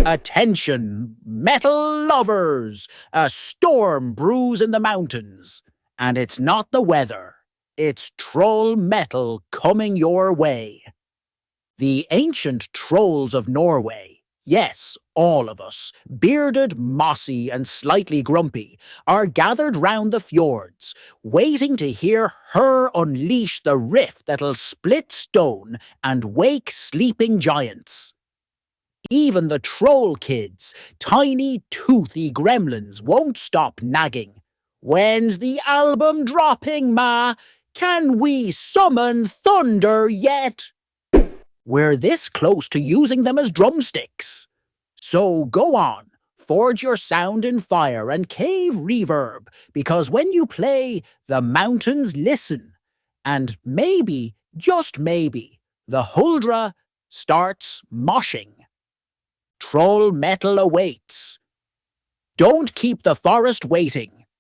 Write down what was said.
Attention, metal lovers! A storm brews in the mountains. And it's not the weather. It's troll metal coming your way. The ancient trolls of Norway, yes, all of us, bearded, mossy, and slightly grumpy, are gathered round the fjords, waiting to hear her unleash the riff that'll split stone and wake sleeping giants. Even the troll kids, tiny, toothy gremlins, won't stop nagging. When's the album dropping, Ma? Can we summon thunder yet? We're this close to using them as drumsticks. So go on, forge your sound in fire and cave reverb, because when you play, the mountains listen. And maybe, just maybe, the Huldra starts moshing. Troll metal awaits. Don't keep the forest waiting.